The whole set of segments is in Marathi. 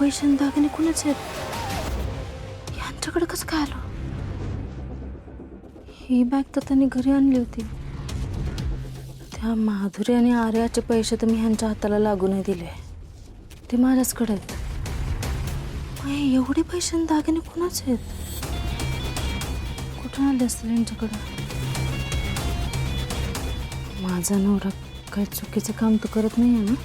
पैसे आणि दागिने कुणाचे आहेत? यांच्याकडे कसं काय आलो? ही बॅग तर त्यांनी घरी आणली होती. त्या माधुरी आणि आर्याचे पैसे तर मी ह्यांच्या हाताला लागू नाही दिले, ते माझ्याचकडे आहेत. एवढे पैसे आणि दागिने कुणाचे आहेत? कुठून आले असतील यांच्याकडे? माझा नवरा काही चुकीचं काम तर करत नाही आहे ना?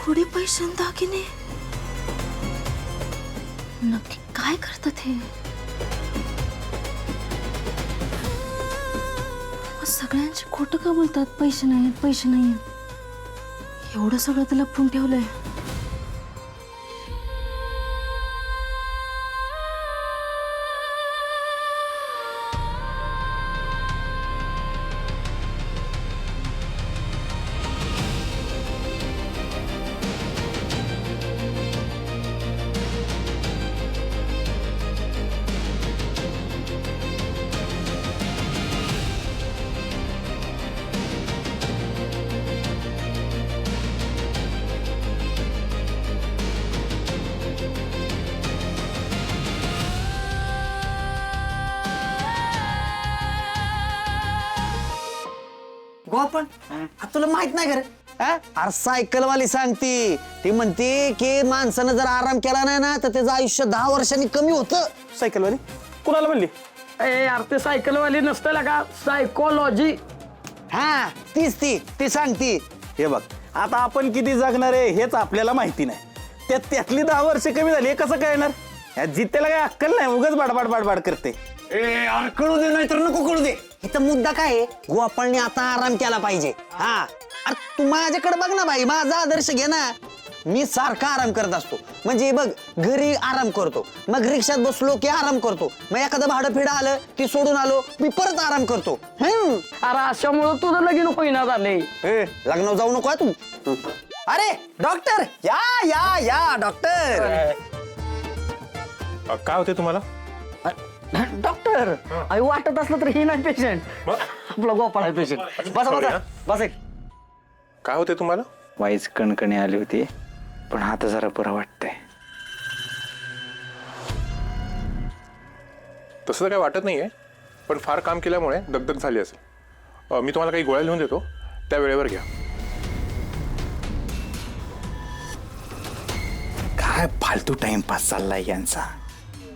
एवढे पैसे आणि दागिने नक्की काय करतात हे? सगळ्यांची खोटं का बोलतात? पैसे नाही, पैसे नाही. एवढं सगळं तर लपवून ठेवलंय. गोपन तुला माहित नाही कर? अरे सायकलवाली सांगती, ती म्हणते की माणसानं जर आराम केला नाही ना तर त्याचं आयुष्य 10 वर्षांनी कमी होतं. सायकलवाली कुणाला म्हणली? ए यार ते सायकलवाली नसतं का, सायकोलॉजी. हा तीच ती सांगती. हे बघ, आता आपण किती जगणार आहे हेच आपल्याला माहिती नाही. त्यातली 10 वर्ष कमी झाली हे कसं कळणार? ह्या जित्याला काही अक्कल नाही, उगाच बाडबाड करते. अरे कळू दे नाही तर नको कळू दे. इथं मुद्दा काय आहे? गोपाळने आता आराम केला पाहिजे. हा अरे तू माझ्याकडे बघ ना भाई, माझा आदर्श घे ना. मी सारखा आराम करत असतो. म्हणजे बघ, घरी आराम करतो, मग रिक्षात बसलो की आराम करतो, मग एखादं भाडं फिडा आलं की सोडून आलो मी परत आराम करतो. अरे अशामुळं तुझं लगीन होईना झाले. लग्न जाऊ नको तू. अरे डॉक्टर या या या डॉक्टर. काय होते तुम्हाला? डॉक्टर आई वाटत असलं तर ही नाही पेशंट, आपला गोपाळ आहे पेशंट. बसा बसा बस. एक काय होते तुम्हाला? वाईच कणकणी आली होती, पण आता जरा बरं वाटतंय. तसं तर काय वाटत नाहीये, पण फार काम केल्यामुळे दगदग झाली असेल. मी तुम्हाला काही गोळ्या लिहून देतो, त्या वेळेवर घ्या. काय फालतू टाइमपास चाललाय यांचा.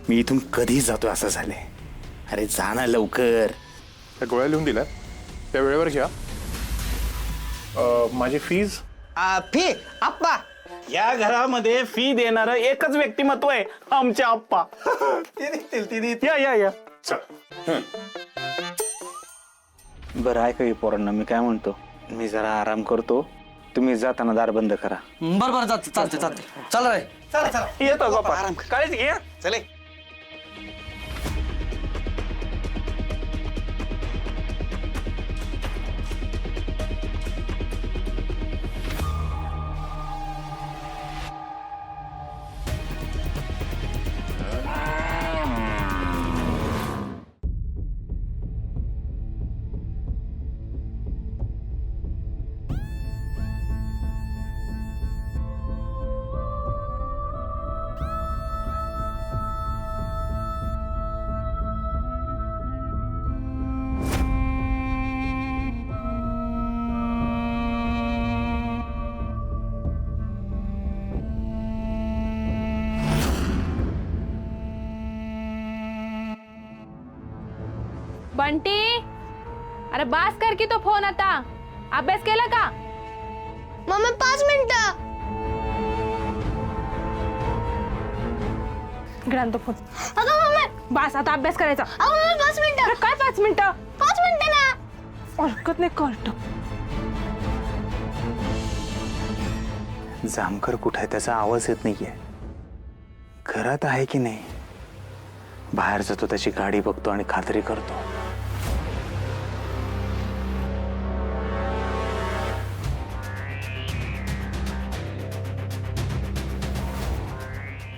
मी इथून कधी जातो असं झालंय. अरे जा ना लवकर. त्या गोळ्या लिहून दिल्या, त्या वेळेवर घ्या. माझी फीज फी आप्पा. या घरामध्ये फी देणार एकच व्यक्तिमत्व आहे, आमचे आप्पा. या या या. बरं ऐका की पोरांना, मी काय म्हणतो, मी जरा आराम करतो, तुम्ही जाताना दार बंद करा. बरोबर चालते चल रे. चला येतो बाप्पा, आराम कर. काळजी घे. चले. बंटी, अरे बास कर की तो फोन आता. अभ्यास केला का? मम्मी 5 मिनिटं. इकडे तो फोन. अगं मम्मी, बास आता अभ्यास करायचा. अगं मम्मी 5 मिनिटं. अरे काय 5 मिनिटं? 5 मिनिटं ना. हरकत नाही करतो. जामकर कुठं आहे त्याचा आवाज येत नाहीये. घरात आहे की नाही? बाहेर जातो, त्याची गाडी बघतो आणि खात्री करतो.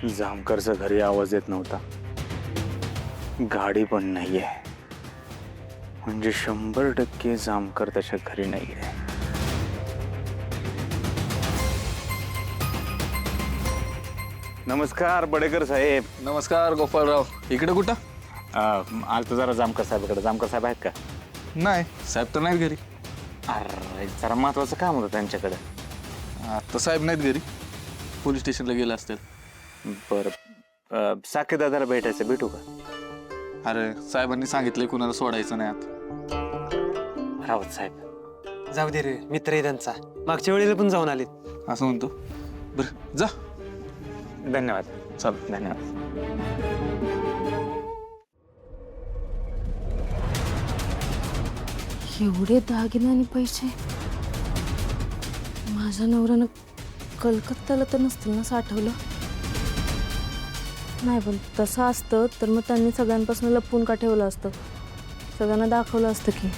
जामकरचा घरी आवाज येत नव्हता, गाडी पण नाहीये, म्हणजे 100% जामकर त्याच्या घरी नाहीये. नमस्कार बडेकर साहेब. नमस्कार गोपाळराव. इकडे कुठं? आलतो जरा जामकर साहेबाकडे. जामकर साहेब आहेत का? नाही, साहेब तर नाहीत घरी. अरे जरा महत्वाचं काम होतं त्यांच्याकडे. आता साहेब नाहीत घरी, पोलीस स्टेशनला गेले असतील. बरं, साखे दादाला भेटायचं, भेटू का? अरे साहेबांनी सांगितलंय कुणाला सोडायचं नाही आत. रावत साहेब. जाऊ दे रे, मित्र आहे त्यांचा, मागच्या वेळेला पण जाऊन आले. असं म्हणतो. बरं जा. धन्यवाद. चल. धन्यवाद. एवढे दागिने आणि पैसे माझ्या नवऱ्यानं कलकत्त्याला तर नसतील ना साठवलं. नाही, पण तसं असतं तर मग त्यांनी सगळ्यांपासून लपवून का ठेवलं असतं, सगळ्यांना दाखवलं असतं की.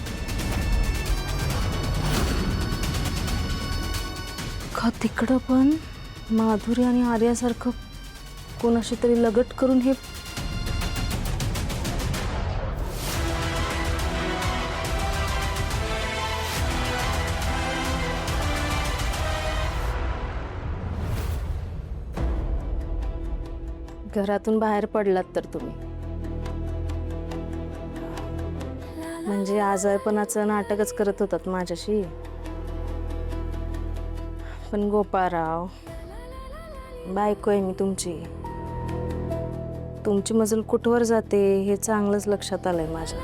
का तिकडं पण माधुरी आणि आर्यासारखं कोणाशी तरी लगट करून हे. घरातून बाहेर पडलात तर तुम्ही, म्हणजे आजारपणाचं नाटकच करत होतात माझ्याशी. पण गोपाळराव, बायको आहे मी तुमची. तुमची मजल कुठवर जाते हे चांगलंच लक्षात आलंय माझ्या.